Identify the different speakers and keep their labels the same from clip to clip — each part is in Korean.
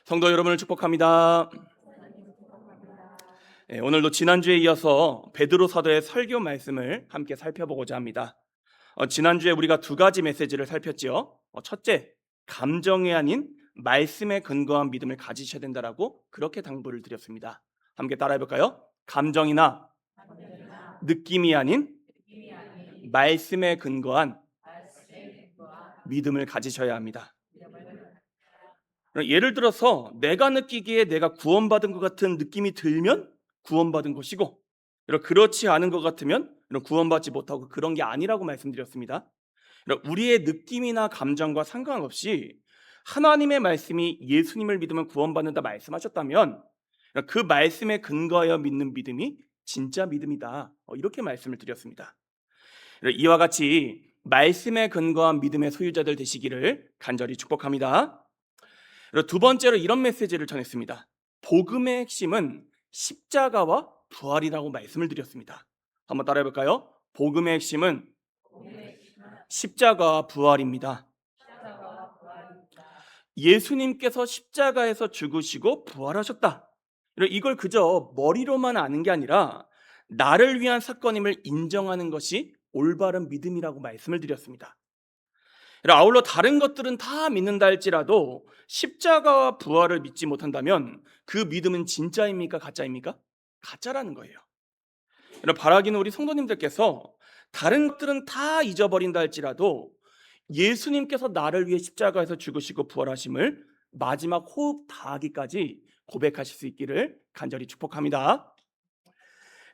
Speaker 1: 성도 여러분을 축복합니다. 오늘도 지난주에 이어서 베드로 사도의 설교 말씀을 함께 살펴보고자 합니다. 지난주에 우리가 두 가지 메시지를 살폈지요. 첫째, 감정이 아닌 말씀에 근거한 믿음을 가지셔야 된다라고 그렇게 당부를 드렸습니다. 함께 따라해 볼까요? 감정이나 느낌이 아닌 말씀에 근거한 믿음을 가지셔야 합니다. 예를 들어서 내가 느끼기에 내가 구원받은 것 같은 느낌이 들면 구원받은 것이고, 그렇지 않은 것 같으면 구원받지 못하고 그런 게 아니라고 말씀드렸습니다. 우리의 느낌이나 감정과 상관없이 하나님의 말씀이 예수님을 믿으면 구원받는다 말씀하셨다면 그 말씀에 근거하여 믿는 믿음이 진짜 믿음이다, 이렇게 말씀을 드렸습니다. 이와 같이 말씀에 근거한 믿음의 소유자들 되시기를 간절히 축복합니다. 두 번째로 이런 메시지를 전했습니다. 복음의 핵심은 십자가와 부활이라고 말씀을 드렸습니다. 한번 따라해 볼까요? 복음의 핵심은 십자가와 부활입니다. 예수님께서 십자가에서 죽으시고 부활하셨다. 이걸 그저 머리로만 아는 게 아니라 나를 위한 사건임을 인정하는 것이 올바른 믿음이라고 말씀을 드렸습니다. 아울러 다른 것들은 다 믿는다 할지라도 십자가와 부활을 믿지 못한다면 그 믿음은 진짜입니까? 가짜입니까? 가짜라는 거예요. 바라기는 우리 성도님들께서 다른 것들은 다 잊어버린다 할지라도 예수님께서 나를 위해 십자가에서 죽으시고 부활하심을 마지막 호흡 다하기까지 고백하실 수 있기를 간절히 축복합니다.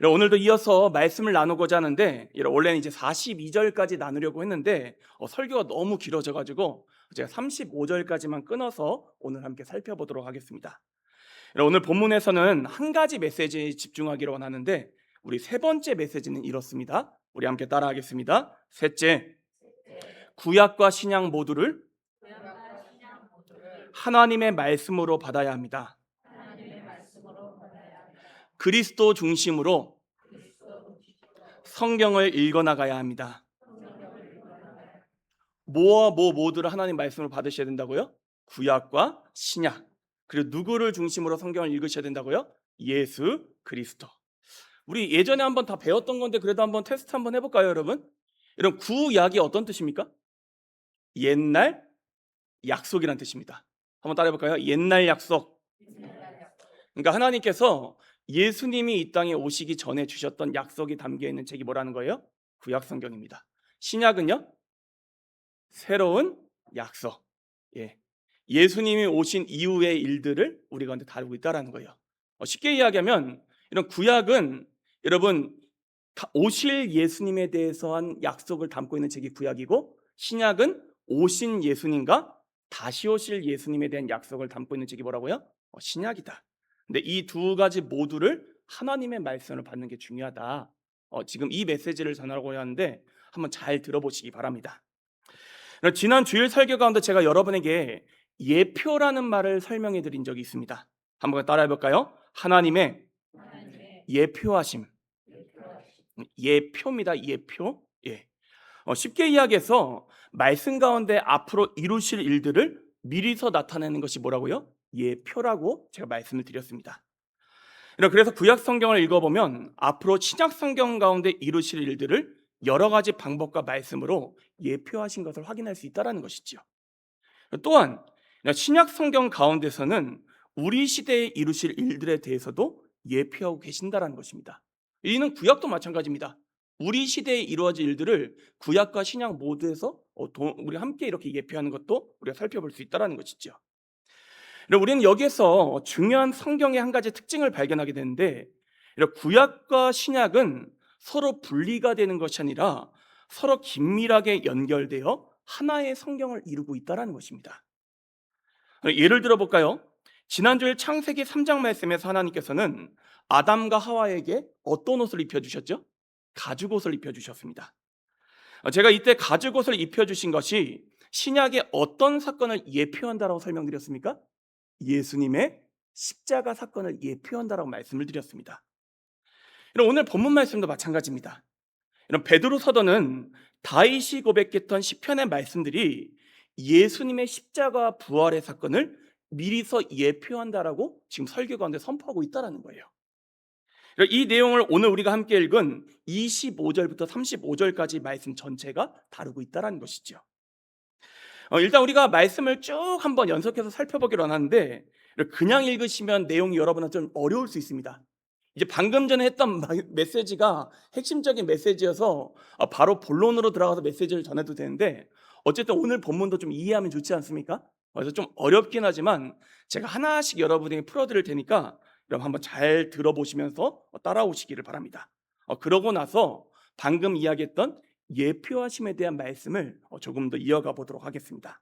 Speaker 1: 오늘도 이어서 말씀을 나누고자 하는데, 원래는 이제 42절까지 나누려고 했는데 설교가 너무 길어져가지고 제가 35절까지만 끊어서 오늘 함께 살펴보도록 하겠습니다. 오늘 본문에서는 한 가지 메시지에 집중하기를 원하는데, 우리 세 번째 메시지는 이렇습니다. 우리 함께 따라하겠습니다. 셋째, 구약과 신약 모두를 하나님의 말씀으로 받아야 합니다. 그리스도 중심으로 성경을 읽어나가야 합니다. 뭐와 뭐 모두를 하나님 말씀으로 받으셔야 된다고요? 구약과 신약. 그리고 누구를 중심으로 성경을 읽으셔야 된다고요? 예수 그리스도. 우리 예전에 한번 다 배웠던 건데 그래도 한번 테스트 한번 해볼까요, 여러분? 이런 구약이 어떤 뜻입니까? 옛날 약속이란 뜻입니다. 한번 따라해볼까요? 옛날 약속. 그러니까 하나님께서 예수님이 이 땅에 오시기 전에 주셨던 약속이 담겨있는 책이 뭐라는 거예요? 구약 성경입니다. 신약은요? 새로운 약속. 예수님이 오신 이후의 일들을 우리 가운데 다루고 있다는 거예요. 쉽게 이야기하면 이런 구약은 여러분 오실 예수님에 대해서 한 약속을 담고 있는 책이 구약이고, 신약은 오신 예수님과 다시 오실 예수님에 대한 약속을 담고 있는 책이 뭐라고요? 신약이다. 근데 이 두 가지 모두를 하나님의 말씀을 받는 게 중요하다. 지금 이 메시지를 전하려고 하는데 한번 잘 들어보시기 바랍니다. 지난 주일 설교 가운데 제가 여러분에게 예표라는 말을 설명해 드린 적이 있습니다. 한번 따라해 볼까요? 하나님의 예표하심. 예표입니다. 예표. 쉽게 이야기해서 말씀 가운데 앞으로 이루실 일들을 미리서 나타내는 것이 뭐라고요? 예표라고 제가 말씀을 드렸습니다. 그래서 구약 성경을 읽어보면 앞으로 신약 성경 가운데 이루실 일들을 여러 가지 방법과 말씀으로 예표하신 것을 확인할 수 있다는 것이죠. 또한 신약 성경 가운데서는 우리 시대에 이루실 일들에 대해서도 예표하고 계신다는 것입니다. 이는 구약도 마찬가지입니다. 우리 시대에 이루어질 일들을 구약과 신약 모두에서 우리 함께 이렇게 예표하는 것도 우리가 살펴볼 수 있다는 것이죠. 우리는 여기에서 중요한 성경의 한 가지 특징을 발견하게 되는데, 구약과 신약은 서로 분리가 되는 것이 아니라 서로 긴밀하게 연결되어 하나의 성경을 이루고 있다는 것입니다. 예를 들어 볼까요? 지난주에 창세기 3장 말씀에서 하나님께서는 아담과 하와에게 어떤 옷을 입혀주셨죠? 가죽옷을 입혀주셨습니다. 제가 이때 가죽옷을 입혀주신 것이 신약의 어떤 사건을 예표한다라고 설명드렸습니까? 예수님의 십자가 사건을 예표한다라고 말씀을 드렸습니다. 오늘 본문 말씀도 마찬가지입니다. 베드로 서도는 다윗이 고백했던 시편의 말씀들이 예수님의 십자가 부활의 사건을 미리서 예표한다라고 지금 설교 가운데 선포하고 있다라는 거예요. 이 내용을 오늘 우리가 함께 읽은 25절부터 35절까지 말씀 전체가 다루고 있다라는 것이죠. 일단 우리가 말씀을 쭉 한번 연속해서 살펴보기로 하는데 그냥 읽으시면 내용이 여러분한테 좀 어려울 수 있습니다. 이제 방금 전에 했던 메시지가 핵심적인 메시지여서 바로 본론으로 들어가서 메시지를 전해도 되는데 어쨌든 오늘 본문도 좀 이해하면 좋지 않습니까? 그래서 좀 어렵긴 하지만 제가 하나씩 여러분에게 풀어드릴 테니까 여러분 한번 잘 들어보시면서 따라오시기를 바랍니다. 그러고 나서 방금 이야기했던 예표하심에 대한 말씀을 조금 더 이어가 보도록 하겠습니다.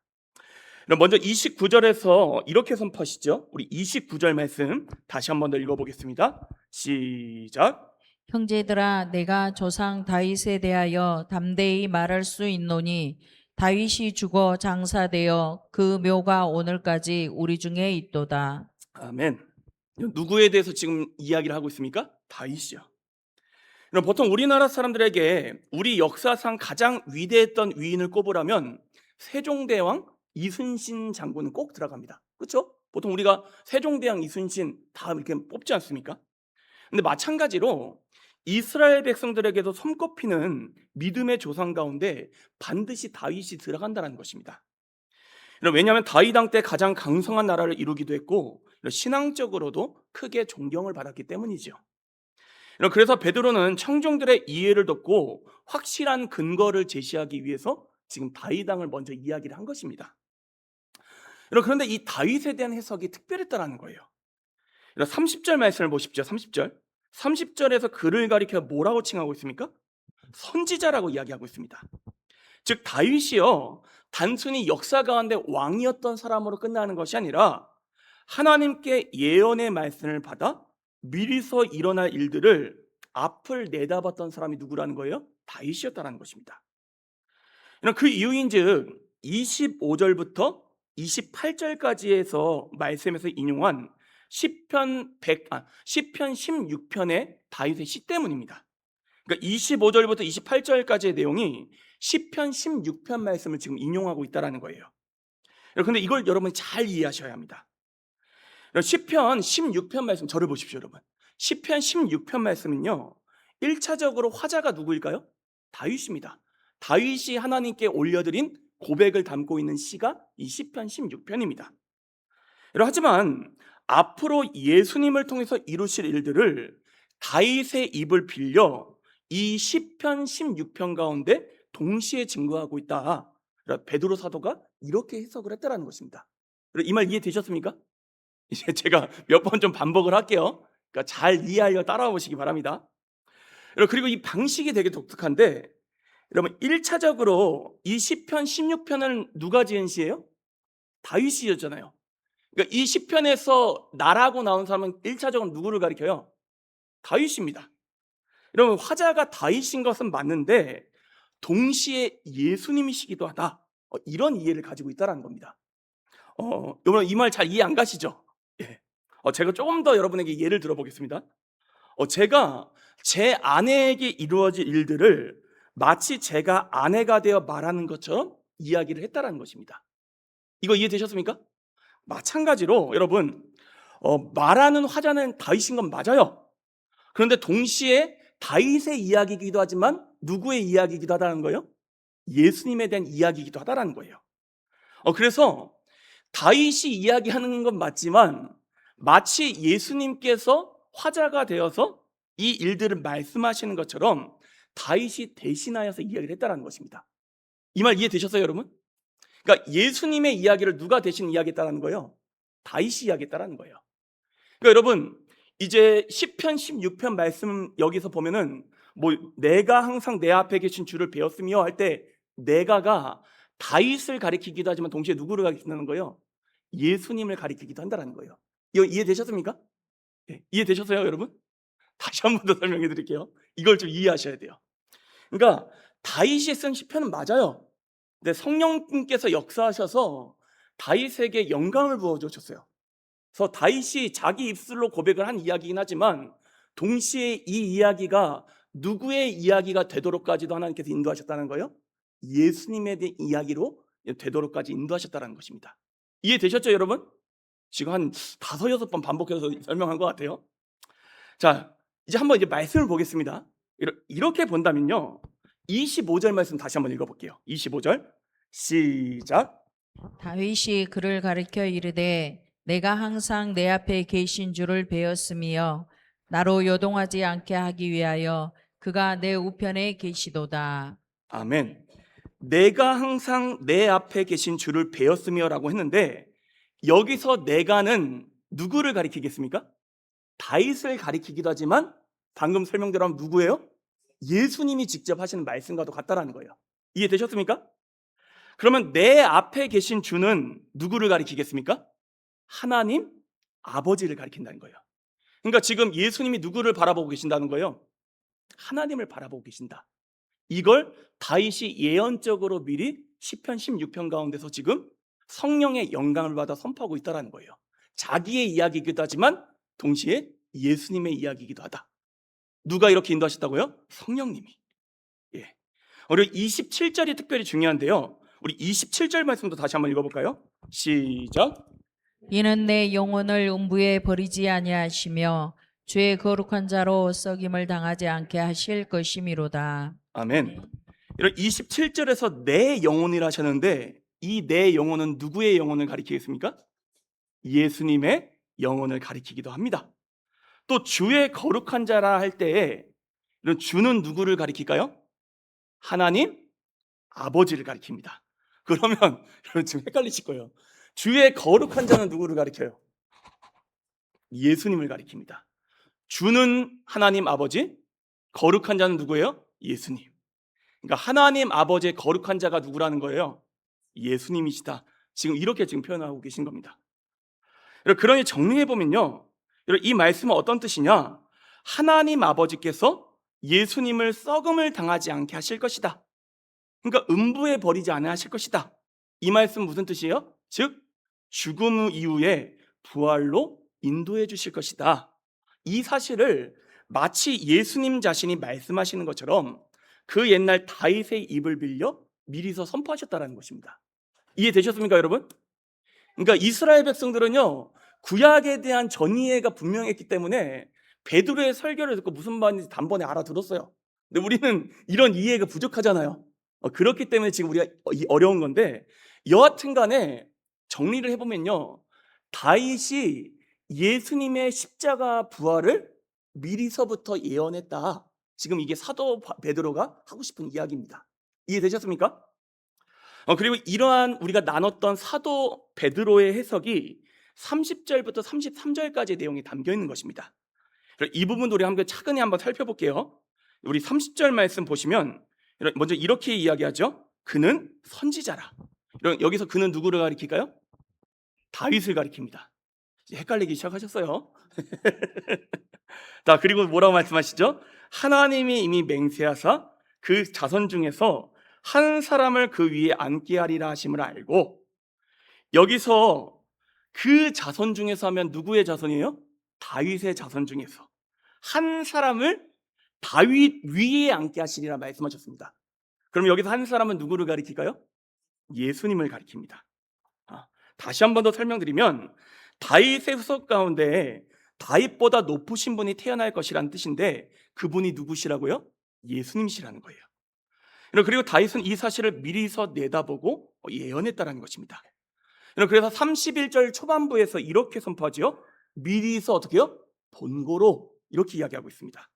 Speaker 1: 먼저 29절에서 이렇게 선포하시죠. 우리 29절 말씀 다시 한번 더 읽어보겠습니다. 시작.
Speaker 2: 형제들아, 내가 조상 다윗에 대하여 담대히 말할 수 있노니 다윗이 죽어 장사되어 그 묘가 오늘까지 우리 중에 있도다.
Speaker 1: 아멘. 누구에 대해서 지금 이야기를 하고 있습니까? 다윗이요. 보통 우리나라 사람들에게 우리 역사상 가장 위대했던 위인을 꼽으라면 세종대왕 이순신 장군은 꼭 들어갑니다. 그렇죠? 보통 우리가 세종대왕 이순신 다 이렇게 뽑지 않습니까? 근데 마찬가지로 이스라엘 백성들에게도 손꼽히는 믿음의 조상 가운데 반드시 다윗이 들어간다는 것입니다. 왜냐하면 다윗 왕 때 가장 강성한 나라를 이루기도 했고 신앙적으로도 크게 존경을 받았기 때문이죠. 그래서 베드로는 청중들의 이해를 돕고 확실한 근거를 제시하기 위해서 지금 다윗 왕을 먼저 이야기를 한 것입니다. 그런데 이 다윗에 대한 해석이 특별했다는 거예요. 30절 말씀을 보십시오. 30절에서 그를 가리켜 뭐라고 칭하고 있습니까? 선지자라고 이야기하고 있습니다. 즉 다윗이요 단순히 역사 가운데 왕이었던 사람으로 끝나는 것이 아니라 하나님께 예언의 말씀을 받아 미리서 일어날 일들을 앞을 내다봤던 사람이 누구라는 거예요? 다윗이었다는 것입니다. 그 이유인즉 25절부터 28절까지에서 말씀에서 인용한 시편 16편의 다윗의 시 때문입니다. 그러니까 25절부터 28절까지의 내용이 시편 16편 말씀을 지금 인용하고 있다는 거예요. 그런데 이걸 여러분이 잘 이해하셔야 합니다. 시편 16편 말씀 저를 보십시오, 여러분. 시편 16편 말씀은요 1차적으로 화자가 누구일까요? 다윗입니다. 다윗이 하나님께 올려드린 고백을 담고 있는 시가 이 시편 16편입니다. 하지만 앞으로 예수님을 통해서 이루실 일들을 다윗의 입을 빌려 이 시편 16편 가운데 동시에 증거하고 있다. 베드로 사도가 이렇게 해석을 했다는 것입니다. 이 말 이해되셨습니까? 이제 제가 몇 번 좀 반복을 할게요. 그러니까 잘 이해하려 따라오시기 바랍니다. 그리고 이 방식이 되게 독특한데 여러분 1차적으로 이 시편 16편은 누가 지은 시예요? 다윗이었잖아요. 그러니까 이 시편에서 나라고 나온 사람은 1차적으로 누구를 가리켜요? 다윗입니다. 여러분 화자가 다윗인 것은 맞는데 동시에 예수님이시기도 하다. 이런 이해를 가지고 있다는 겁니다. 여러분 이 말 잘 이해 안 가시죠? 예. 제가 조금 더 여러분에게 예를 들어보겠습니다. 제가 제 아내에게 이루어질 일들을 마치 제가 아내가 되어 말하는 것처럼 이야기를 했다는 것입니다. 이거 이해되셨습니까? 마찬가지로 여러분 말하는 화자는 다윗인 건 맞아요. 그런데 동시에 다윗의 이야기이기도 하지만 누구의 이야기이기도 하다는 거예요? 예수님에 대한 이야기이기도 하다는 거예요. 그래서 다윗이 이야기하는 건 맞지만 마치 예수님께서 화자가 되어서 이 일들을 말씀하시는 것처럼 다윗이 대신하여서 이야기를 했다는 것입니다. 이 말 이해되셨어요, 여러분? 그러니까 예수님의 이야기를 누가 대신 이야기했다는 거예요? 다윗이 이야기했다는 거예요. 그러니까 여러분 이제 시편 16편 말씀 여기서 보면은 내가 항상 내 앞에 계신 주를 배웠으며 할 때 내가가 다윗을 가리키기도 하지만 동시에 누구를 가리킨다는 거예요? 예수님을 가리키기도 한다는 거예요. 이거 이해되셨습니까? 네, 이해되셨어요, 여러분? 다시 한 번 더 설명해 드릴게요. 이걸 좀 이해하셔야 돼요. 그러니까 다윗이 쓴 시편은 맞아요. 근데 성령님께서 역사하셔서 다윗에게 영감을 부어주셨어요. 그래서 다윗이 자기 입술로 고백을 한 이야기이긴 하지만 동시에 이 이야기가 누구의 이야기가 되도록까지도 하나님께서 인도하셨다는 거예요? 예수님에 대한 이야기로 되도록까지 인도하셨다는 것입니다. 이해되셨죠, 여러분? 지금 한 5-6번 반복해서 설명한 것 같아요. 자, 이제 한번 이제 말씀을 보겠습니다. 이렇게 본다면요. 25절 말씀 다시 한번 읽어볼게요. 25절 시작.
Speaker 2: 다윗이 그를 가리켜 이르되 내가 항상 내 앞에 계신 줄을 배웠으며 나로 요동하지 않게 하기 위하여 그가 내 우편에 계시도다.
Speaker 1: 아멘. 내가 항상 내 앞에 계신 주를 배웠으며라고 했는데 여기서 내가는 누구를 가리키겠습니까? 다윗을 가리키기도 하지만 방금 설명대로 하면 누구예요? 예수님이 직접 하시는 말씀과도 같다라는 거예요. 이해되셨습니까? 그러면 내 앞에 계신 주는 누구를 가리키겠습니까? 하나님 아버지를 가리킨다는 거예요. 그러니까 지금 예수님이 누구를 바라보고 계신다는 거예요? 하나님을 바라보고 계신다. 이걸 다윗이 예언적으로 미리 시편 16편 가운데서 지금 성령의 영감을 받아 선포하고 있다는 거예요. 자기의 이야기이기도 하지만 동시에 예수님의 이야기이기도 하다. 누가 이렇게 인도하셨다고요? 성령님이. 예. 우리 27절이 특별히 중요한데요. 우리 27절 말씀도 다시 한번 읽어볼까요? 시작.
Speaker 2: 이는 내 영혼을 음부에 버리지 아니하시며 주의 거룩한 자로 썩임을 당하지 않게 하실 것이미로다.
Speaker 1: 아멘. 이런 27절에서 내 영혼이라 하셨는데 이 내 영혼은 누구의 영혼을 가리키겠습니까? 예수님의 영혼을 가리키기도 합니다. 또 주의 거룩한 자라 할 때에 이런 주는 누구를 가리킬까요? 하나님 아버지를 가리킵니다. 그러면 여러분 지금 헷갈리실 거예요. 주의 거룩한 자는 누구를 가리켜요? 예수님을 가리킵니다. 주는 하나님 아버지, 거룩한 자는 누구예요? 예수님. 그러니까 하나님 아버지의 거룩한 자가 누구라는 거예요? 예수님이시다. 지금 이렇게 지금 표현하고 계신 겁니다. 그러니 정리해 보면요, 이 말씀은 어떤 뜻이냐? 하나님 아버지께서 예수님을 썩음을 당하지 않게 하실 것이다. 그러니까 음부에 버리지 않아 하실 것이다. 이 말씀 무슨 뜻이에요? 즉 죽음 이후에 부활로 인도해 주실 것이다. 이 사실을 마치 예수님 자신이 말씀하시는 것처럼 그 옛날 다윗의 입을 빌려 미리서 선포하셨다는 것입니다. 이해되셨습니까, 여러분? 그러니까 이스라엘 백성들은요, 구약에 대한 전이해가 분명했기 때문에 베드로의 설교를 듣고 무슨 말인지 단번에 알아들었어요. 근데 우리는 이런 이해가 부족하잖아요. 그렇기 때문에 지금 우리가 어려운 건데, 여하튼 간에 정리를 해보면요, 다윗이 예수님의 십자가 부활을 미리서부터 예언했다. 지금 이게 사도 베드로가 하고 싶은 이야기입니다. 이해되셨습니까? 그리고 이러한 우리가 나눴던 사도 베드로의 해석이 30절부터 33절까지의 내용이 담겨 있는 것입니다. 이 부분도 우리 함께 차근히 한번 살펴볼게요. 우리 30절 말씀 보시면 먼저 이렇게 이야기하죠. 그는 선지자라. 여기서 그는 누구를 가리킬까요? 다윗을 가리킵니다. 이제 헷갈리기 시작하셨어요. 자, 그리고 뭐라고 말씀하시죠? 하나님이 이미 맹세하사 그 자손 중에서 한 사람을 그 위에 앉게 하리라 하심을 알고, 여기서 그 자손 중에서 하면 누구의 자손이에요? 다윗의 자손 중에서 한 사람을 다윗 위에 앉게 하시리라 말씀하셨습니다. 그럼 여기서 한 사람은 누구를 가리킬까요? 예수님을 가리킵니다. 다시 한 번 더 설명드리면 다윗의 후손 가운데 다윗보다 높으신 분이 태어날 것이라는 뜻인데 그분이 누구시라고요? 예수님이시라는 거예요. 그리고 다윗은 이 사실을 미리서 내다보고 예언했다는 것입니다. 그래서 31절 초반부에서 이렇게 선포하죠. 미리서 어떻게 해요? 본고로 이렇게 이야기하고 있습니다.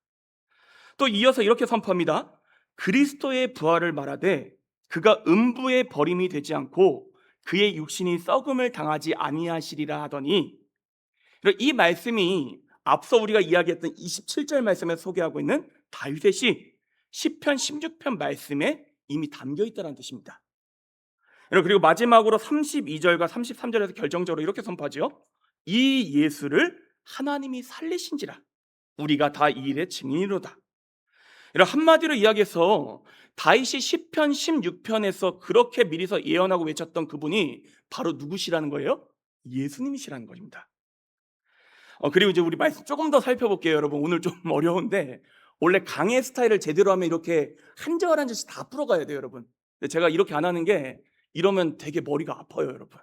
Speaker 1: 또 이어서 이렇게 선포합니다. 그리스도의 부활을 말하되 그가 음부에 버림이 되지 않고 그의 육신이 썩음을 당하지 아니하시리라 하더니, 이 말씀이 앞서 우리가 이야기했던 27절 말씀에 소개하고 있는 다윗의 시편 16편 말씀에 이미 담겨 있다는 뜻입니다. 그리고 마지막으로 32절과 33절에서 결정적으로 이렇게 선포하죠. 이 예수를 하나님이 살리신지라 우리가 다 이 일의 증인이로다. 한마디로 이야기해서 다윗이 시편 16편에서 그렇게 미리서 예언하고 외쳤던 그분이 바로 누구시라는 거예요? 예수님이시라는 것입니다. 그리고 이제 우리 말씀 조금 더 살펴볼게요, 여러분. 오늘 좀 어려운데 원래 강의 스타일을 제대로 하면 이렇게 한 절 한 절씩 다 풀어가야 돼요, 여러분. 근데 제가 이렇게 안 하는 게 이러면 되게 머리가 아파요, 여러분.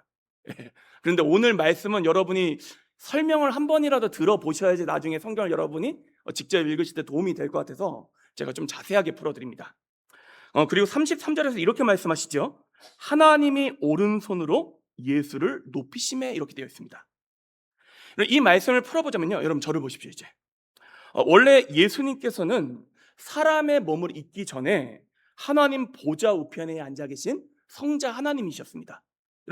Speaker 1: 예. 그런데 오늘 말씀은 여러분이 설명을 한 번이라도 들어보셔야지 나중에 성경을 여러분이 직접 읽으실 때 도움이 될 것 같아서 제가 좀 자세하게 풀어드립니다. 그리고 33절에서 이렇게 말씀하시죠. 하나님이 오른손으로 예수를 높이심에, 이렇게 되어 있습니다. 이 말씀을 풀어보자면요, 여러분 저를 보십시오. 이제 원래 예수님께서는 사람의 몸을 입기 전에 하나님 보좌 우편에 앉아 계신 성자 하나님이셨습니다.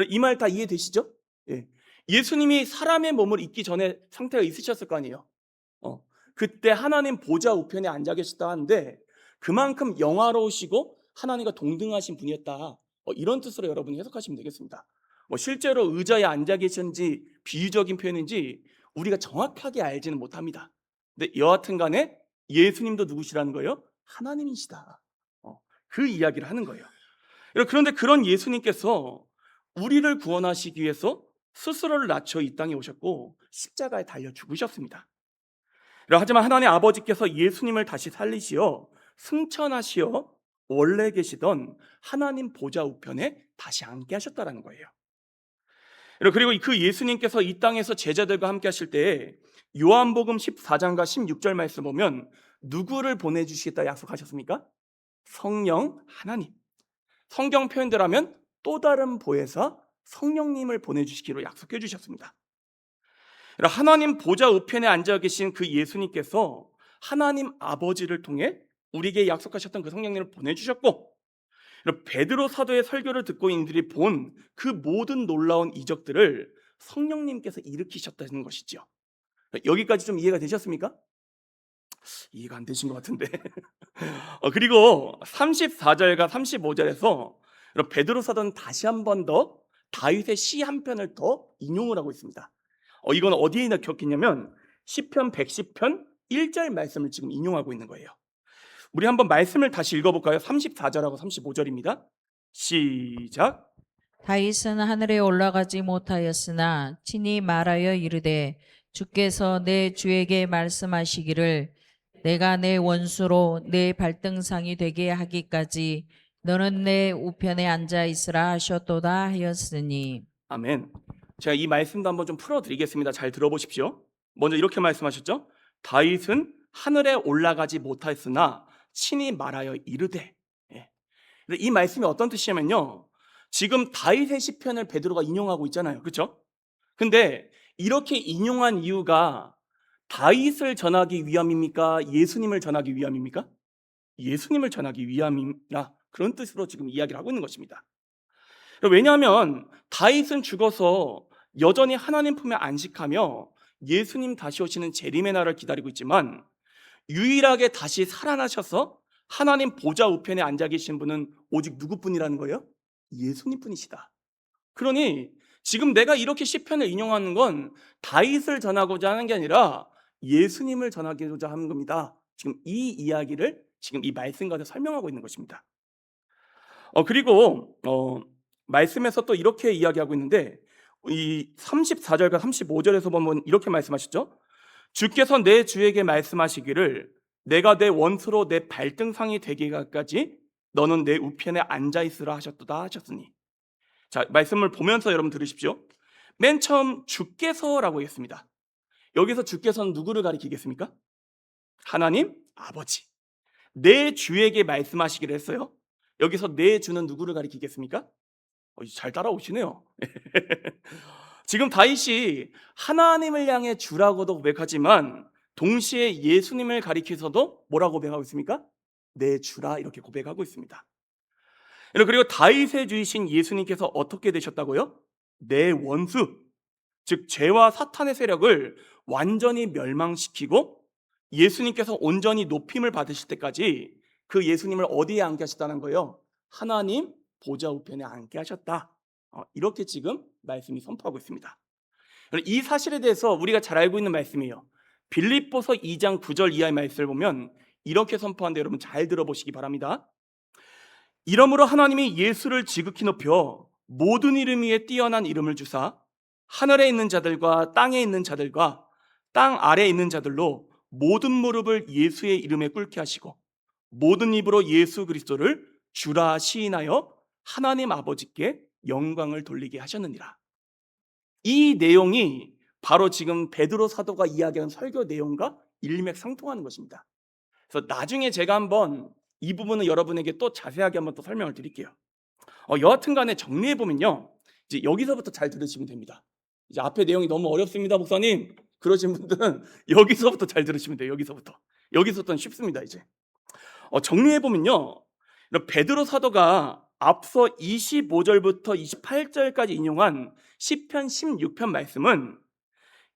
Speaker 1: 이 말 다 이해되시죠? 예. 예수님이 사람의 몸을 입기 전에 상태가 있으셨을 거 아니에요. 그때 하나님 보좌 우편에 앉아 계셨다 하는데 그만큼 영화로우시고 하나님과 동등하신 분이었다. 이런 뜻으로 여러분이 해석하시면 되겠습니다. 실제로 의자에 앉아 계신지 비유적인 표현인지 우리가 정확하게 알지는 못합니다. 근데 여하튼 간에 예수님도 누구시라는 거예요? 하나님이시다. 그 이야기를 하는 거예요. 그런데 그런 예수님께서 우리를 구원하시기 위해서 스스로를 낮춰 이 땅에 오셨고 십자가에 달려 죽으셨습니다. 하지만 하나님 아버지께서 예수님을 다시 살리시어 승천하시어 원래 계시던 하나님 보좌 우편에 다시 앉게 하셨다는 거예요. 그리고 그 예수님께서 이 땅에서 제자들과 함께 하실 때 요한복음 14장과 16절 말씀 보면 누구를 보내주시겠다 약속하셨습니까? 성령 하나님. 성경 표현대로 하면 또 다른 보혜사 성령님을 보내주시기로 약속해 주셨습니다. 하나님 보좌 우편에 앉아 계신 그 예수님께서 하나님 아버지를 통해 우리에게 약속하셨던 그 성령님을 보내주셨고, 베드로 사도의 설교를 듣고 인들이 본 그 모든 놀라운 이적들을 성령님께서 일으키셨다는 것이죠. 여기까지 좀 이해가 되셨습니까? 이해가 안 되신 것 같은데. 그리고 34절과 35절에서 베드로 사도는 다시 한 번 더 다윗의 시 한 편을 더 인용을 하고 있습니다. 이건 어디에 적혔냐면 시편 110편 1절 말씀을 지금 인용하고 있는 거예요. 우리 한번 말씀을 다시 읽어볼까요? 34절하고 35절입니다. 시작.
Speaker 2: 다윗은 하늘에 올라가지 못하였으나 친히 말하여 이르되 주께서 내 주에게 말씀하시기를 내가 내 원수로 내 발등상이 되게 하기까지 너는 내 우편에 앉아 있으라 하셨도다 하였으니.
Speaker 1: 아멘. 제가 이 말씀도 한번 좀 풀어드리겠습니다. 잘 들어보십시오. 먼저 이렇게 말씀하셨죠. 다윗은 하늘에 올라가지 못하였으나 친히 말하여 이르되. 예. 이 말씀이 어떤 뜻이냐면요, 지금 다윗의 시편을 베드로가 인용하고 있잖아요. 그렇죠? 근데 이렇게 인용한 이유가 다윗을 전하기 위함입니까? 예수님을 전하기 위함입니까? 예수님을 전하기 위함이라, 그런 뜻으로 지금 이야기를 하고 있는 것입니다. 왜냐하면 다윗은 죽어서 여전히 하나님 품에 안식하며 예수님 다시 오시는 재림의 날을 기다리고 있지만 유일하게 다시 살아나셔서 하나님 보좌 우편에 앉아 계신 분은 오직 누구뿐이라는 거예요? 예수님뿐이시다. 그러니 지금 내가 이렇게 시편을 인용하는 건 다윗을 전하고자 하는 게 아니라 예수님을 전하고자 하는 겁니다. 지금 이 이야기를 지금 이 말씀 가운데 설명하고 있는 것입니다. 그리고 말씀에서 또 이렇게 이야기하고 있는데 이 34절과 35절에서 보면 이렇게 말씀하셨죠. 주께서 내 주에게 말씀하시기를 내가 내 원수로 내 발등상이 되기까지 너는 내 우편에 앉아 있으라 하셨도다 하셨으니. 자, 말씀을 보면서 여러분 들으십시오. 맨 처음 주께서라고 했습니다. 여기서 주께서는 누구를 가리키겠습니까? 하나님 아버지. 내 주에게 말씀하시기를 했어요. 여기서 내 주는 누구를 가리키겠습니까? 잘 따라오시네요. 지금 다윗이 하나님을 향해 주라고도 고백하지만 동시에 예수님을 가리켜서도 뭐라고 고백하고 있습니까? 내 주라, 이렇게 고백하고 있습니다. 그리고 다윗의 주이신 예수님께서 어떻게 되셨다고요? 내 원수, 즉 죄와 사탄의 세력을 완전히 멸망시키고 예수님께서 온전히 높임을 받으실 때까지 그 예수님을 어디에 앉게 하셨다는 거예요? 하나님 보좌 우편에 앉게 하셨다. 이렇게 지금 말씀이 선포하고 있습니다. 이 사실에 대해서 우리가 잘 알고 있는 말씀이에요. 빌립보서 2장 9절 이하의 말씀을 보면 이렇게 선포하는데 여러분 잘 들어보시기 바랍니다. 이러므로 하나님이 예수를 지극히 높여 모든 이름 위에 뛰어난 이름을 주사 하늘에 있는 자들과 땅에 있는 자들과 땅 아래에 있는 자들로 모든 무릎을 예수의 이름에 꿇게 하시고 모든 입으로 예수 그리스도를 주라 시인하여 하나님 아버지께 영광을 돌리게 하셨느니라. 이 내용이 바로 지금 베드로 사도가 이야기하는 설교 내용과 일맥상통하는 것입니다. 그래서 나중에 제가 한번 이 부분은 여러분에게 또 자세하게 한번 또 설명을 드릴게요. 여하튼 간에 정리해 보면요, 이제 여기서부터 잘 들으시면 됩니다. 이제 앞에 내용이 너무 어렵습니다, 목사님, 그러신 분들은 여기서부터 잘 들으시면 돼요. 여기서부터는 쉽습니다. 이제 정리해 보면요, 베드로 사도가 앞서 25절부터 28절까지 인용한 시편 16편 말씀은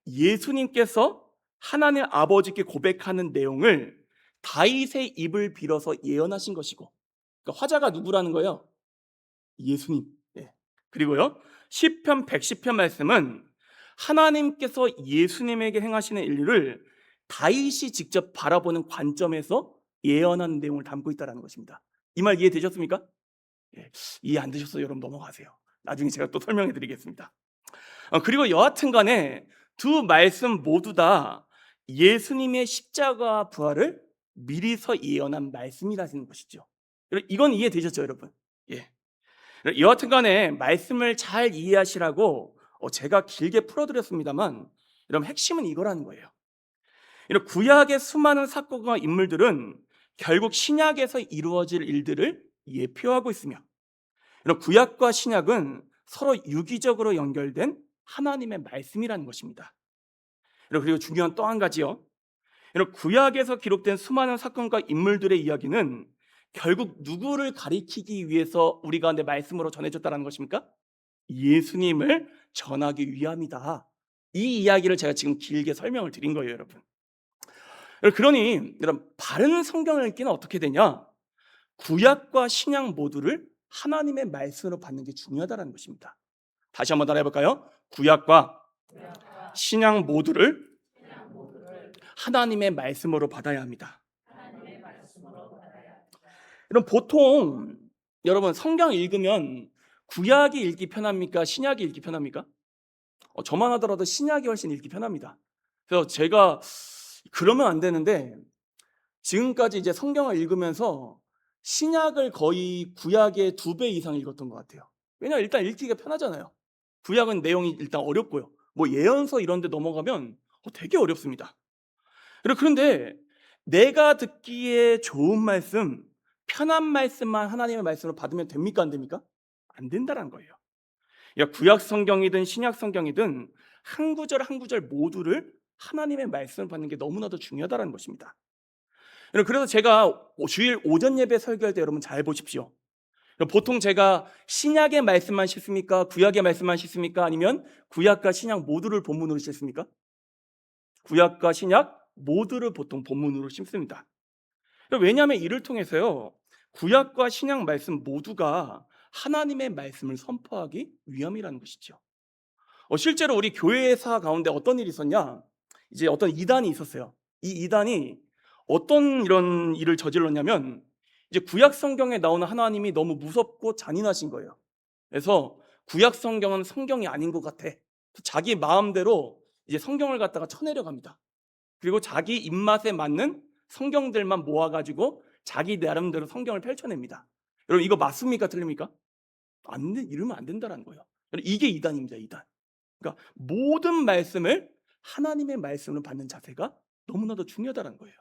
Speaker 1: 예수님께서 하나님 아버지께 고백하는 내용을 다윗의 입을 빌어서 예언하신 것이고, 그러니까 화자가 누구라는 거예요? 예수님. 예. 그리고요, 시편 110편 말씀은 하나님께서 예수님에게 행하시는 일을 다윗이 직접 바라보는 관점에서 예언하는 내용을 담고 있다는 것입니다. 이 말 이해되셨습니까? 예. 이해 안 되셨어요? 여러분 넘어가세요. 나중에 제가 또 설명해 드리겠습니다. 그리고 여하튼 간에 두 말씀 모두 다 예수님의 십자가 부활을 미리서 예언한 말씀이라는 것이죠. 이건 이해되셨죠, 여러분? 예. 여하튼 간에 말씀을 잘 이해하시라고 제가 길게 풀어드렸습니다만, 여러분 핵심은 이거라는 거예요. 이런 구약의 수많은 사건과 인물들은 결국 신약에서 이루어질 일들을 예표하고 있으며, 이런 구약과 신약은 서로 유기적으로 연결된 하나님의 말씀이라는 것입니다. 그리고 중요한 또 한 가지요, 이런 구약에서 기록된 수많은 사건과 인물들의 이야기는 결국 누구를 가리키기 위해서 우리 가운데 말씀으로 전해졌다는 것입니까? 예수님을 전하기 위함이다. 이 이야기를 제가 지금 길게 설명을 드린 거예요, 여러분. 그러니 여러분, 바른 성경을 읽기는 어떻게 되냐? 구약과 신약 모두를 하나님의 말씀으로 받는 게 중요하다는 것입니다. 다시 한번 따라해볼까요? 구약과 신약 모두를 하나님의 말씀으로 받아야 합니다. 여러분, 보통 여러분 성경 읽으면 구약이 읽기 편합니까? 신약이 읽기 편합니까? 저만 하더라도 신약이 훨씬 읽기 편합니다. 그래서 제가 그러면 안 되는데, 지금까지 이제 성경을 읽으면서 신약을 거의 구약의 2배 이상 읽었던 것 같아요. 왜냐하면 일단 읽기가 편하잖아요. 구약은 내용이 일단 어렵고요. 뭐 예언서 이런 데 넘어가면 되게 어렵습니다. 그런데 내가 듣기에 좋은 말씀, 편한 말씀만 하나님의 말씀으로 받으면 됩니까? 안 됩니까? 안 된다는 거예요. 구약 성경이든 신약 성경이든 한 구절 한 구절 모두를 하나님의 말씀을 받는 게 너무나도 중요하다는 것입니다. 그래서 제가 주일 오전 예배 설교할 때 여러분 잘 보십시오. 보통 제가 신약의 말씀만 싣습니까? 구약의 말씀만 싣습니까? 아니면 구약과 신약 모두를 본문으로 싣습니까? 구약과 신약 모두를 보통 본문으로 싣습니다. 왜냐하면 이를 통해서요, 구약과 신약 말씀 모두가 하나님의 말씀을 선포하기 위함이라는 것이죠. 실제로 우리 교회사 가운데 어떤 일이 있었냐? 이제 어떤 이단이 있었어요. 이 이단이 어떤 이런 일을 저질렀냐면, 이제 구약 성경에 나오는 하나님이 너무 무섭고 잔인하신 거예요. 그래서 구약 성경은 성경이 아닌 것 같아. 자기 마음대로 이제 성경을 갖다가 쳐내려갑니다. 그리고 자기 입맛에 맞는 성경들만 모아가지고 자기 나름대로 성경을 펼쳐냅니다. 여러분, 이거 맞습니까? 틀립니까? 이러면 안 된다는 거예요. 이게 이단입니다, 이단. 그러니까 모든 말씀을 하나님의 말씀으로 받는 자세가 너무나도 중요하다는 거예요.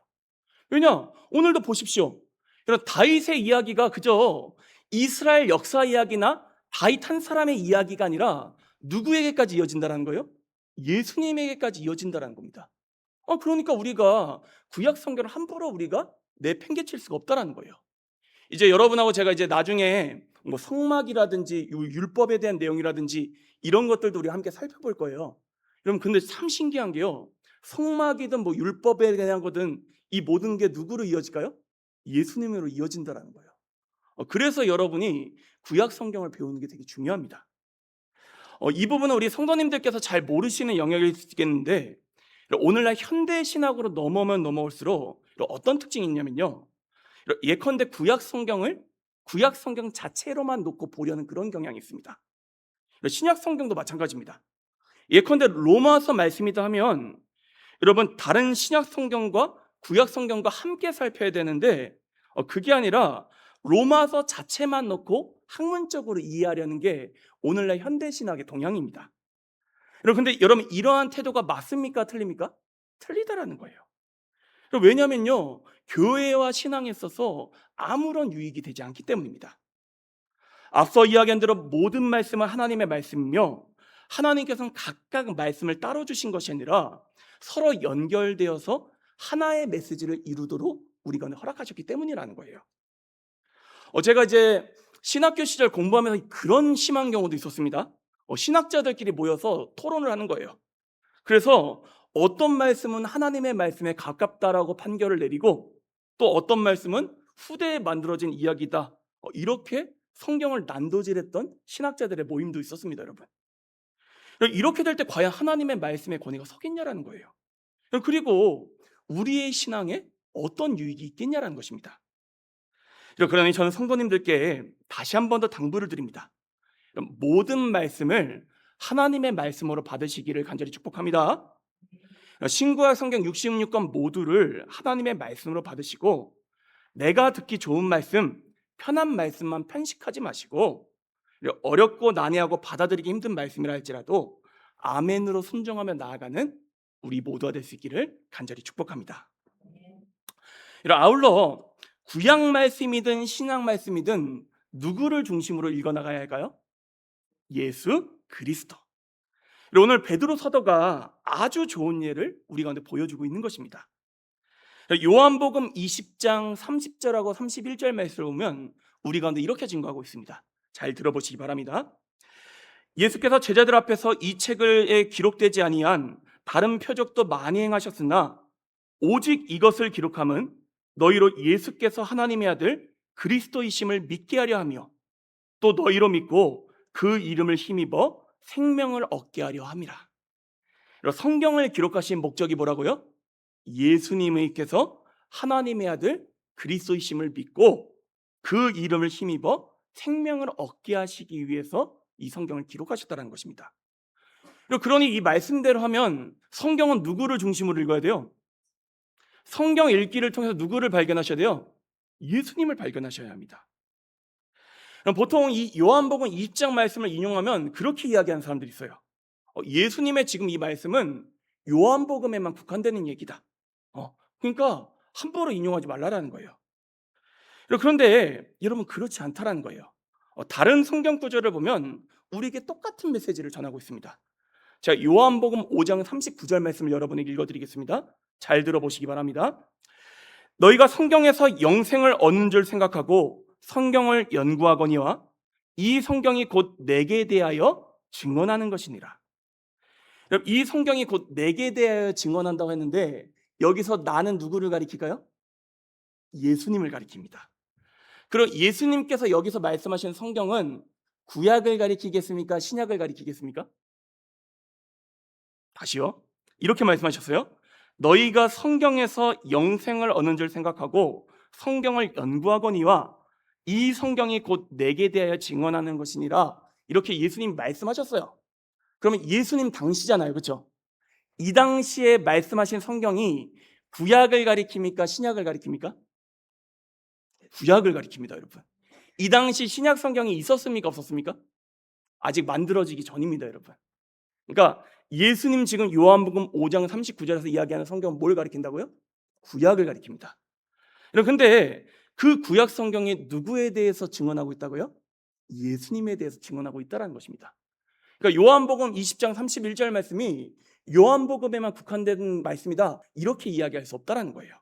Speaker 1: 왜냐? 오늘도 보십시오. 여러분, 다윗의 이야기가 그저 이스라엘 역사 이야기나 다윗 한 사람의 이야기가 아니라 누구에게까지 이어진다는 거예요? 예수님에게까지 이어진다는 겁니다. 그러니까 우리가 구약 성경을 함부로 우리가 내팽개칠 수가 없다는 거예요. 이제 여러분하고 제가 이제 나중에 뭐 성막이라든지 율법에 대한 내용이라든지 이런 것들도 우리 함께 살펴볼 거예요. 여러분, 근데 참 신기한 게요, 성막이든 뭐 율법에 대한 거든 이 모든 게 누구로 이어질까요? 예수님으로 이어진다는 거예요. 그래서 여러분이 구약 성경을 배우는 게 되게 중요합니다. 이 부분은 우리 성도님들께서 잘 모르시는 영역일 수 있겠는데, 오늘날 현대 신학으로 넘어오면 넘어올수록 어떤 특징이 있냐면요, 예컨대 구약 성경을 구약 성경 자체로만 놓고 보려는 그런 경향이 있습니다. 신약 성경도 마찬가지입니다. 예컨대 로마서 말씀이다 하면 여러분, 다른 신약 성경과 구약 성경과 함께 살펴야 되는데, 그게 아니라 로마서 자체만 놓고 학문적으로 이해하려는 게 오늘날 현대 신학의 동향입니다. 근데 여러분 이러한 태도가 맞습니까? 틀립니까? 틀리다라는 거예요. 왜냐면요, 교회와 신앙에 있어서 아무런 유익이 되지 않기 때문입니다. 앞서 이야기한 대로 모든 말씀은 하나님의 말씀이며 하나님께서는 각각 말씀을 따로 주신 것이 아니라 서로 연결되어서 하나의 메시지를 이루도록 우리가 허락하셨기 때문이라는 거예요. 제가 이제 신학교 시절 공부하면서 그런 심한 경우도 있었습니다. 신학자들끼리 모여서 토론을 하는 거예요. 그래서 어떤 말씀은 하나님의 말씀에 가깝다라고 판결을 내리고 또 어떤 말씀은 후대에 만들어진 이야기다, 이렇게 성경을 난도질했던 신학자들의 모임도 있었습니다. 여러분, 이렇게 될 때 과연 하나님의 말씀의 권위가 서겠냐라는 거예요. 그리고 우리의 신앙에 어떤 유익이 있겠냐라는 것입니다. 그러니 저는 성도님들께 다시 한 번 더 당부를 드립니다. 모든 말씀을 하나님의 말씀으로 받으시기를 간절히 축복합니다. 신구약 성경 66권 모두를 하나님의 말씀으로 받으시고 내가 듣기 좋은 말씀, 편한 말씀만 편식하지 마시고 어렵고 난해하고 받아들이기 힘든 말씀이라 할지라도 아멘으로 순종하며 나아가는 우리 모두가 될 수 있기를 간절히 축복합니다. 아울러 구약 말씀이든 신약 말씀이든 누구를 중심으로 읽어나가야 할까요? 예수 그리스도. 오늘 베드로 사도가 아주 좋은 예를 우리 가운데 보여주고 있는 것입니다. 요한복음 20장 30절하고 31절 말씀을 보면 우리 가운데 이렇게 증거하고 있습니다. 잘 들어보시기 바랍니다. 예수께서 제자들 앞에서 이 책에 기록되지 아니한 다른 표적도 많이 행하셨으나 오직 이것을 기록함은 너희로 예수께서 하나님의 아들 그리스도이심을 믿게 하려 하며 또 너희로 믿고 그 이름을 힘입어 생명을 얻게 하려 함이라. 성경을 기록하신 목적이 뭐라고요? 예수님께서 하나님의 아들 그리스도이심을 믿고 그 이름을 힘입어 생명을 얻게 하시기 위해서 이 성경을 기록하셨다는 것입니다. 그러니 이 말씀대로 하면 성경은 누구를 중심으로 읽어야 돼요? 성경 읽기를 통해서 누구를 발견하셔야 돼요? 예수님을 발견하셔야 합니다. 보통 이 요한복음 20장 말씀을 인용하면 그렇게 이야기하는 사람들이 있어요. 예수님의 지금 이 말씀은 요한복음에만 국한되는 얘기다. 그러니까 함부로 인용하지 말라라는 거예요. 그런데 여러분 그렇지 않다라는 거예요. 다른 성경 구절을 보면 우리에게 똑같은 메시지를 전하고 있습니다. 제가 요한복음 5장 39절 말씀을 여러분에게 읽어드리겠습니다. 잘 들어보시기 바랍니다. 너희가 성경에서 영생을 얻는 줄 생각하고 성경을 연구하거니와 이 성경이 곧 내게 대하여 증언하는 것이니라. 이 성경이 곧 내게 대하여 증언한다고 했는데 여기서 나는 누구를 가리킬까요? 예수님을 가리킵니다. 그럼 예수님께서 여기서 말씀하신 성경은 구약을 가리키겠습니까? 신약을 가리키겠습니까? 다시요. 이렇게 말씀하셨어요. 너희가 성경에서 영생을 얻는 줄 생각하고 성경을 연구하거니와 이 성경이 곧 내게 대하여 증언하는 것이니라. 이렇게 예수님 말씀하셨어요. 그러면 예수님 당시잖아요, 그렇죠? 이 당시에 말씀하신 성경이 구약을 가리킵니까? 신약을 가리킵니까? 구약을 가리킵니다, 여러분. 이 당시 신약 성경이 있었습니까? 없었습니까? 아직 만들어지기 전입니다, 여러분. 그러니까 예수님 지금 요한복음 5장 39절에서 이야기하는 성경은 뭘 가리킨다고요? 구약을 가리킵니다. 그런데 그 구약 성경이 누구에 대해서 증언하고 있다고요? 예수님에 대해서 증언하고 있다는 것입니다. 그러니까 요한복음 20장 31절 말씀이 요한복음에만 국한된 말씀이다, 이렇게 이야기할 수 없다는 거예요.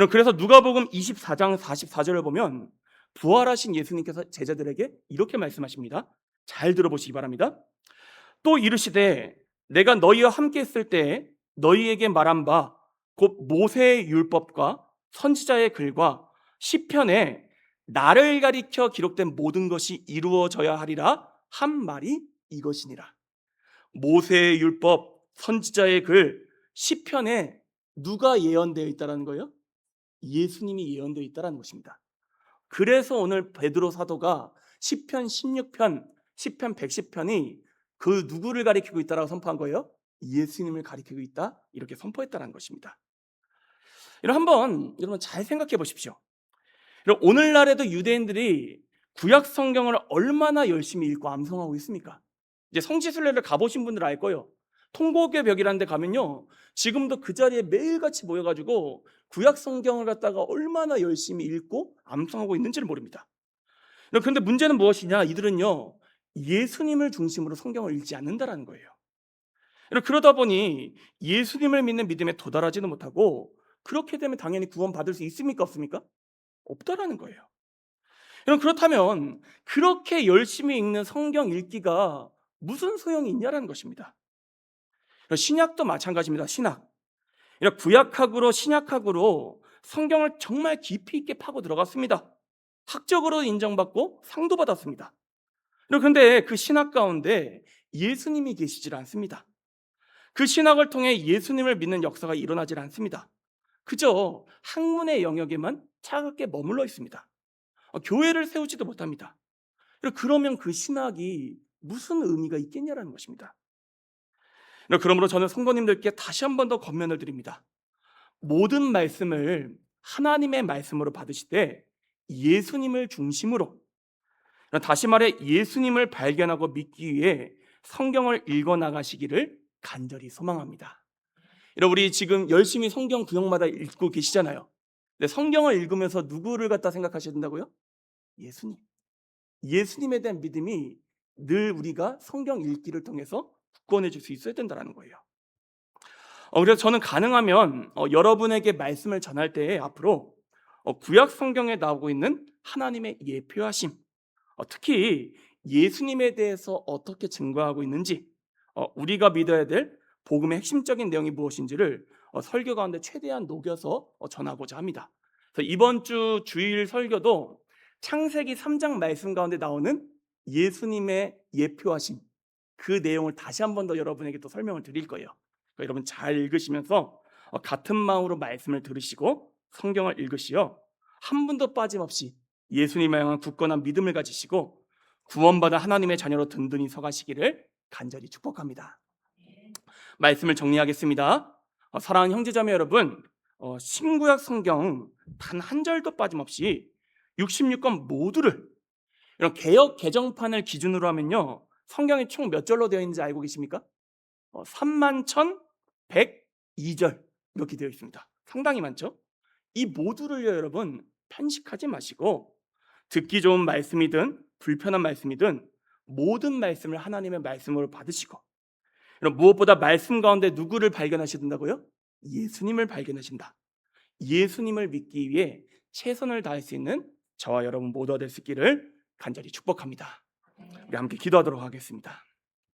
Speaker 1: 그래서 누가복음 24장 44절을 보면 부활하신 예수님께서 제자들에게 이렇게 말씀하십니다. 잘 들어보시기 바랍니다. 또 이르시되 내가 너희와 함께 있을 때 너희에게 말한 바 곧 모세의 율법과 선지자의 글과 시편에 나를 가리켜 기록된 모든 것이 이루어져야 하리라 한 말이 이것이니라. 모세의 율법, 선지자의 글, 시편에 누가 예언되어 있다는 거예요? 예수님이 예언되어 있다는 것입니다. 그래서 오늘 베드로 사도가 시편 16편, 시편 110편이 그 누구를 가리키고 있다라고 선포한 거예요? 예수님을 가리키고 있다, 이렇게 선포했다는 것입니다. 한번 여러분 잘 생각해 보십시오. 오늘날에도 유대인들이 구약 성경을 얼마나 열심히 읽고 암송하고 있습니까? 이제 성지순례를 가보신 분들 알 거예요. 통곡의 벽이라는 데 가면요, 지금도 그 자리에 매일같이 모여가지고 구약 성경을 갖다가 얼마나 열심히 읽고 암송하고 있는지를 모릅니다. 그런데 문제는 무엇이냐? 이들은요, 예수님을 중심으로 성경을 읽지 않는다라는 거예요. 그러다 보니 예수님을 믿는 믿음에 도달하지는 못하고, 그렇게 되면 당연히 구원 받을 수 있습니까? 없습니까? 없다라는 거예요. 그렇다면 그렇게 열심히 읽는 성경 읽기가 무슨 소용이 있냐라는 것입니다. 신약도 마찬가지입니다. 신약. 구약학으로 신약학으로 성경을 정말 깊이 있게 파고 들어갔습니다. 학적으로 인정받고 상도 받았습니다. 그런데 그 신학 가운데 예수님이 계시질 않습니다. 그 신학을 통해 예수님을 믿는 역사가 일어나질 않습니다. 그저 학문의 영역에만 차갑게 머물러 있습니다. 교회를 세우지도 못합니다. 그러면 그 신학이 무슨 의미가 있겠냐라는 것입니다. 그러므로 저는 성도님들께 다시 한 번 더 권면을 드립니다. 모든 말씀을 하나님의 말씀으로 받으시되 예수님을 중심으로, 다시 말해 예수님을 발견하고 믿기 위해 성경을 읽어나가시기를 간절히 소망합니다. 우리 지금 열심히 성경 구역마다 읽고 계시잖아요. 근데 성경을 읽으면서 누구를 갖다 생각하셔야 된다고요? 예수님. 예수님에 대한 믿음이 늘 우리가 성경 읽기를 통해서 굳건해 줄 수 있어야 된다는 거예요. 그래서 저는 가능하면 여러분에게 말씀을 전할 때 앞으로 구약 성경에 나오고 있는 하나님의 예표하심, 특히 예수님에 대해서 어떻게 증거하고 있는지, 우리가 믿어야 될 복음의 핵심적인 내용이 무엇인지를 설교 가운데 최대한 녹여서 전하고자 합니다. 그래서 이번 주 주일 설교도 창세기 3장 말씀 가운데 나오는 예수님의 예표하심, 그 내용을 다시 한 번 더 여러분에게 또 설명을 드릴 거예요. 그러니까 여러분 잘 읽으시면서 같은 마음으로 말씀을 들으시고 성경을 읽으시어 한 분도 빠짐없이 예수님에 향한 굳건한 믿음을 가지시고 구원받은 하나님의 자녀로 든든히 서가시기를 간절히 축복합니다. 말씀을 정리하겠습니다. 사랑하는 형제자매 여러분, 신구약 성경 단 한 절도 빠짐없이 66권 모두를, 이런 개역 개정판을 기준으로 하면요, 성경이 총 몇 절로 되어 있는지 알고 계십니까? 31,102절 이렇게 되어 있습니다. 상당히 많죠? 이 모두를요, 여러분 편식하지 마시고 듣기 좋은 말씀이든 불편한 말씀이든 모든 말씀을 하나님의 말씀으로 받으시고, 무엇보다 말씀 가운데 누구를 발견하셔야 된다고요? 예수님을 발견하신다. 예수님을 믿기 위해 최선을 다할 수 있는 저와 여러분 모두가 될 수 있기를 간절히 축복합니다. 우리 함께 기도하도록 하겠습니다.